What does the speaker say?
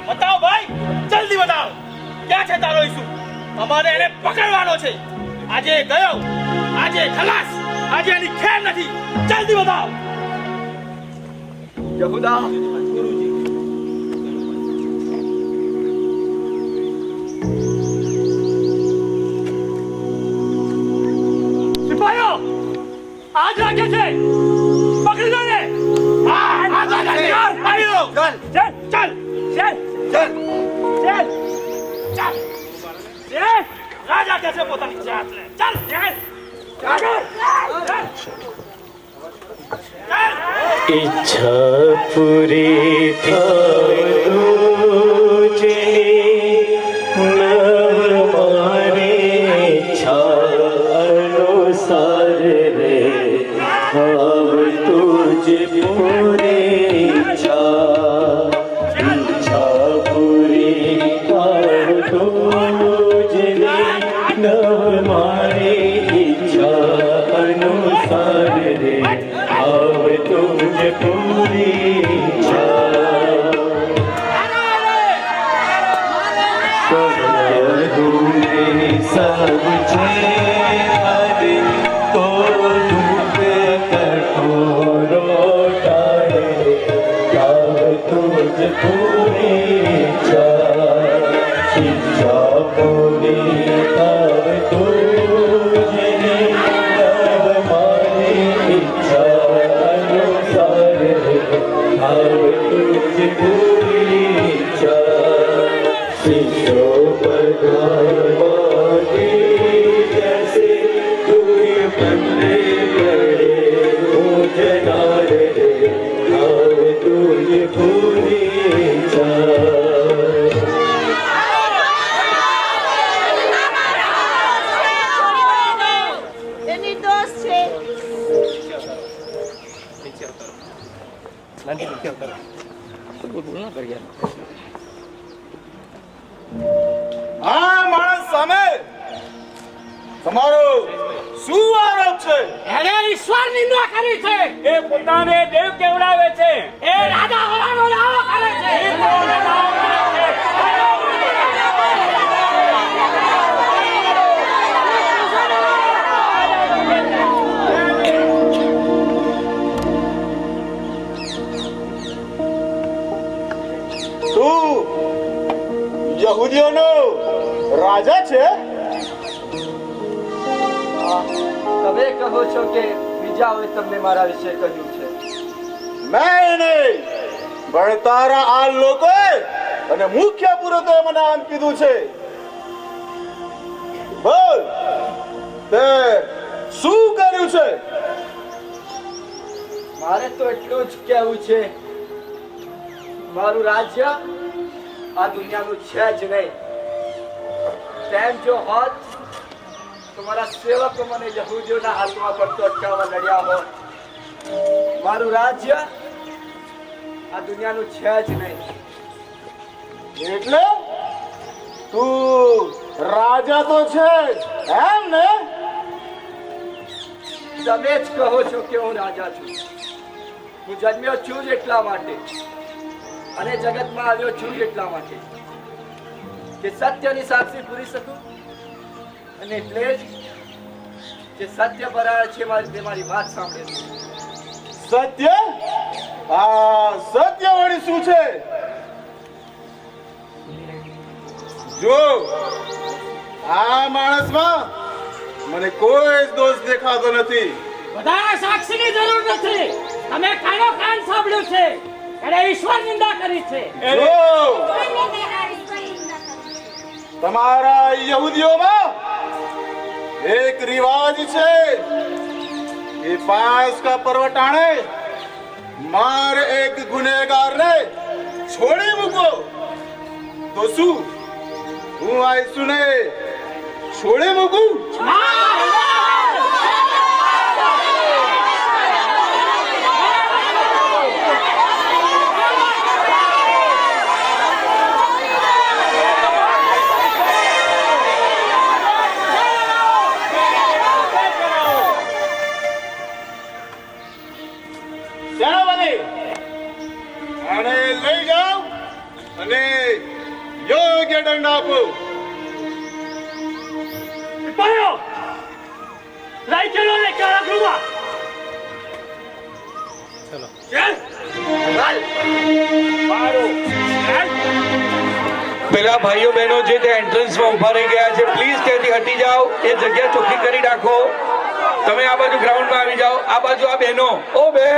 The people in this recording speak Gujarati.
બતાવ ભાઈ, જલ્દી બતાવ. ક્યાં છે તારો ઈસુ? અમારે એને પકડવાનો છે. આજે ગયો, આજે ખલાસ, આજે એની ખેર નથી. જલ્દી બતાવ. યહૂદા, ગુરુજી. સિપાહીઓ, આજ લાગે છે. પકડી લો ને. રાજા કે છે પોતાની જાત લે. ચાલ ઈચ્છા પૂરી થાય નવ મારે ઈચ્છા અનુસાર રે આવ તુજ પૂરી ઈચ્છા પૂરી થાય નવ મારે ઈચ્છા અનુસાર રે આવ તુજ પૂરી सब छे हरे तो धूप कठोरो टाळे आव तुज पूरी शिक्षा पूरी आव तुझे नव मारी इच्छा अनुसार आव तुझ पूरी शिष्यो पधारवानी जैसे तुझे बंदे पड़े पूजना रे आव तुझे पूरी निर्दोष છે. આ માણસ સામે તમારો શું આરોપ છે? એને ઈશ્વર નિંદા કરી છે. એ પોતાને દેવ કેવડાવે છે. એ રાજા હોવાનો દાવો કરે છે. તું યહૂદીઓનો રાજા છે? તમે કહો છો કે બીજાઓએ તમને મારા વિશે કહ્યું છે? મેં નહીં, પણ તારા આ લોકોએ અને મુખ્ય પુરોહિતોએ મને આમ કીધું છે. બોલ, તે શું કર્યું છે? મારે તો એટલું જ કહેવું છે, મારું રાજ્ય આ દુનિયાનું છે જ નહીં. તેમ જો હોત તો મારા સેવકો મને યહૂદીઓના હાથમાં પડતો અટકાવવા લડ્યા હોત. મારું રાજ્ય આ દુનિયાનું છે જ નહીં. એટલે તું રાજા તો છે એમ ને? તમે જ કહો છો કે હું રાજા છું. હું જન્મ્યો છું જ એટલા માટે અને જગતમાં આવ્યો છું જ એટલા માટે કે સત્યની સાક્ષી પૂરી શકું. અને એટલે જ જે સત્ય પરાયણ છે મારી વાત સાંભળે છે. સત્ય? આ સત્ય વળી શું છે? જો આ માણસમાં મને કોઈ જ દોષ દેખાતો નથી. બધાને સાક્ષીની જરૂર નથી. તમે કાનો કાન સાંભળ્યું છે. એને ઈશ્વર નિંદા કરી છે. જો તમારા યહૂદીઓમાં એક રિવાજ છે કે પાસ કા પરવટાણે માર એક ગુનેગારને છોડી મૂકો તો શું હું આ ઈસુને છોડી મૂકું? અને લઈ જાઓ અને યોગ્ય દંડ આપો. સિપાહીઓ રાઈચલો ને કારાગૃહમાં ચલો ચાલ પેલા ભાઈઓ બહેનો જે તે એન્ટ્રન્સમાં ઉભા રહી ગયા છે, પ્લીઝ ત્યાંથી હટી જાઓ. એ જગ્યા ચોખ્ખી કરી રાખો. તમે આ બાજુ ગ્રાઉન્ડમાં આવી જાઓ. આ બાજુ આ બહેનો, ઓ બેન